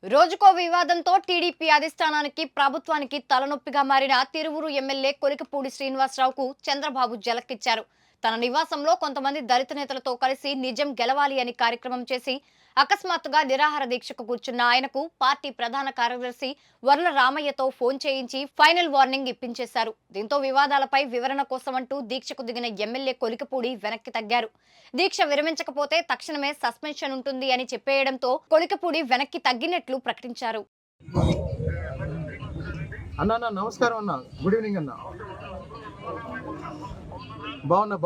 రోజుకో వివాదంతో టీడీపీ అధిష్టానానికి ప్రభుత్వానికి తలనొప్పిగా మారిన తిరువురు ఎమ్మెల్యే కొలికపూడి శ్రీనివాసరావుకు చంద్రబాబు జలక్కిచ్చారు. తన నివాసంలో కొంతమంది దళిత నేతలతో కలిసి నిజం గెలవాలి అని కార్యక్రమం చేసి అకస్మాత్తుగా నిరాహార దీక్షకు కూర్చున్న ఆయనకు పార్టీ ప్రధాన కార్యదర్శి వర్ల రామయ్యతో ఫోన్ చేయించి ఫైనల్ వార్నింగ్ ఇప్పించేశారు. దీంతో వివాదాలపై వివరణ కోసమంటూ దీక్షకు దిగిన ఎమ్మెల్యే కొలికపూడి వెనక్కి తగ్గారు. దీక్ష విరమించకపోతే తక్షణమే సస్పెన్షన్ ఉంటుంది అని చెప్పేయడంతో కొలికపూడి వెనక్కి తగ్గినట్లు ప్రకటించారు. అన్న నమస్కారం అన్న. గుడ్ ఈవినింగ్ అన్న. బాగున్నా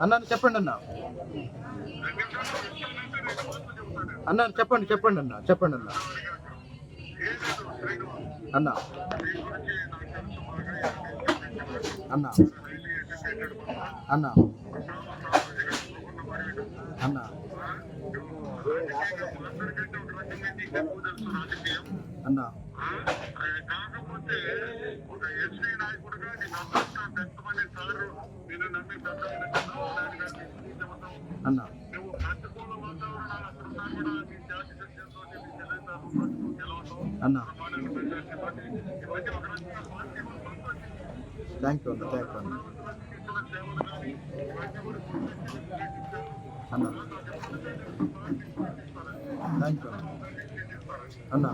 అన్న చెప్పండి అన్న. చెప్పండి అన్న. అన్న అన్న అన్న అన్న అన్న కాకపోతే ఒక ఎస్సీ నాయకుడుగా నేను నమ్మి అన్న నువ్వు ప్రతికూల వాతావరణాలు అక్కడ కూడా నీ జాతి సత్యంతో అన్న ఇవన్నీ ఒక రకంగా పార్టీ థ్యాంక్ యూ అన్న. థ్యాంక్ యూ అన్న.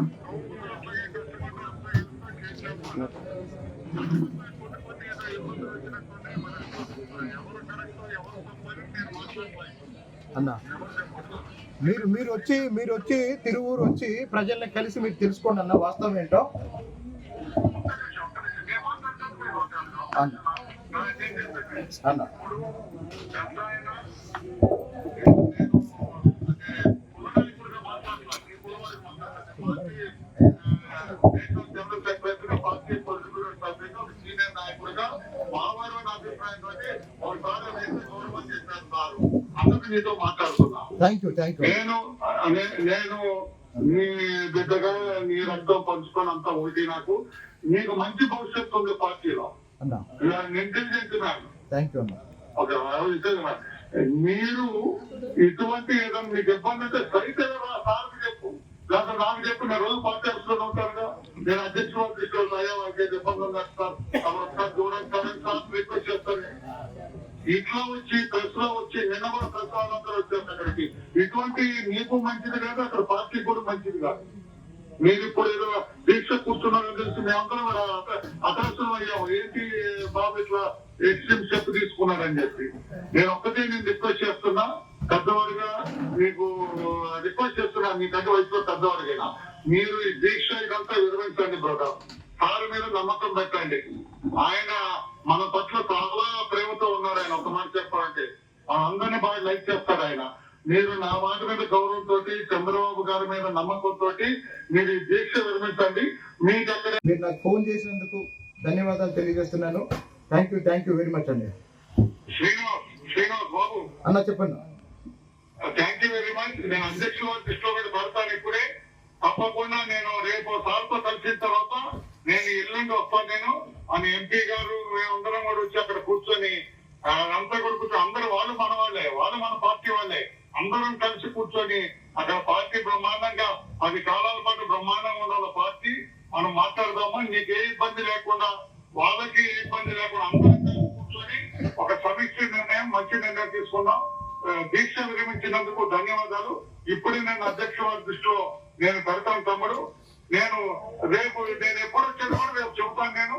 అన్న మీరు వచ్చి తిరువూరు వచ్చి ప్రజల్ని కలిసి మీరు తెలుసుకోండి అన్న, వాస్తవం ఏంటో. అన్న అన్న సీనియర్ నాయకుడిగా మావారు అభిప్రాయం గౌరవం చేస్తున్నారు. అందుకు నీతో మాట్లాడుతున్నా. థ్యాంక్ యూ నేను నీ బిడ్డగా నీ రక్తం పంచుకొని అంతా ఒకటి. నాకు నీకు మంచి భవిష్యత్తు ఉంది పార్టీలో. Intelligent man. థ్యాంక్ యూ అన్న. మీరు ఇటువంటి ఏదైనా మీకు ఇబ్బంది అంటే సైతే సార్కి చెప్పు, లేదా నాకు చెప్పు. నేను రోజు పార్టీ ఆఫీసులో ఉంటారుగా. నేను అధ్యక్షుడు తీసుకెళ్ళి అయ్యా వాళ్ళకి ఇబ్బంది నడుస్తారు చూడండి రిక్వెస్ట్ చేస్తాను. ఇట్లా వచ్చి ప్రెస్ లో వచ్చి నిన్న కూడా ప్రెస్ వాళ్ళందరూ వచ్చారు అక్కడికి. ఇటువంటి మీకు మంచిది కాదు, అక్కడ పార్టీకి కూడా మంచిది కాదు. మీరు ఇప్పుడు ఏదో దీక్ష కూర్చున్నారని తెలిసి మేమందరం అదర్శనం అయ్యాము. ఏంటి బాబు ఇట్లా ఎక్స్ట్రీమ్ స్టెప్ తీసుకున్నారని చెప్పి. నేను రిక్వెస్ట్ చేస్తున్నా, పెద్దవాడిగా మీకు రిక్వెస్ట్ చేస్తున్నా, మీ కంటే వయసులో పెద్దవాడికైనా మీరు ఈ దీక్ష ఇదంతా విరమించండి బ్రదర్. సార్ మీద నమ్మకం పెట్టండి. ఆయన మన పట్ల చాలా ప్రేమతో ఉన్నారు. ఆయన ఒక మాట చెప్పాలంటే అందరినీ బాగా లైక్ చేస్తారు ఆయన. మీరు నా మాట మీద గౌరవంతో, చంద్రబాబు గారి మీద నమ్మకంతో మీరు ఈ దీక్ష విరమించండి. మీకు అక్కడ మీరు నాకు ఫోన్ చేసినందుకు ధన్యవాదాలు తెలియజేస్తున్నాను. థ్యాంక్ యూ వెరీ మచ్ అండి. శ్రీనివాస్ బాబు అన్న చెప్పండి. Thank you very much. నేను అధ్యక్షుల దృష్టిలో కూడా పడతాను ఇప్పుడే. తప్పకుండా నేను రేపు సార్తో కలిసిన తర్వాత నేను ఎల్లుండి వస్తాను. నేను అని ఎంపీ గారు మేమందరం కూడా వచ్చి అక్కడ కూర్చొని అంతా కూడా కూర్చొని అందరూ వాళ్ళు మన వాళ్ళే, వాళ్ళు మన పార్టీ వాళ్ళే, అందరం కలిసి కూర్చొని అక్కడ పార్టీ బ్రహ్మాండంగా 10 కాలాల పాటు బ్రహ్మాండంగా ఉండాల పార్టీ. మనం మాట్లాడదామా, నీకు ఏ ఇబ్బంది లేకుండా, వాళ్ళకి ఏ ఇబ్బంది లేకుండా అందరం కలిసి కూర్చొని ఒక సమీక్ష నిర్ణయం, మంచి నిర్ణయం తీసుకున్నాం. దీక్ష విరమించినందుకు ధన్యవాదాలు. ఇప్పుడే నేను అధ్యక్షుల దృష్టిలో నేను పెడతాను తమ్ముడు. నేను ఎప్పుడు వచ్చేది కూడా రేపు చెబుతాను. నేను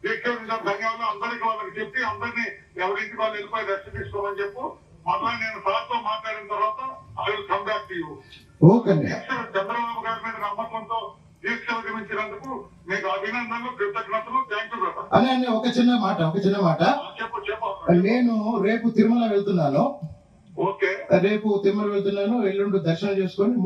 దీక్ష ధన్యవాదాలు అందరికి వాళ్ళకి చెప్పి అందరినీ ఎవరింటికి వాళ్ళు వెళ్ళిపోయి రెస్ట్ తీసుకోమని చెప్పు. మళ్ళా నేను సార్తో మాట్లాడిన తర్వాత I will come back to you. Chandrababu గారి మీద నమ్మకంతో దీక్ష విరమించినందుకు మీకు అభినందనలు, కృతజ్ఞతలు. Thank you brother. అనే ఒక చిన్న మాట చెప్పు. నేను రేపు తిరుమల వెళ్తున్నాను. ఓకే, రేపు తిరుమల వెళ్తున్నాను. ఎల్లుండి దర్శనం చేసుకొని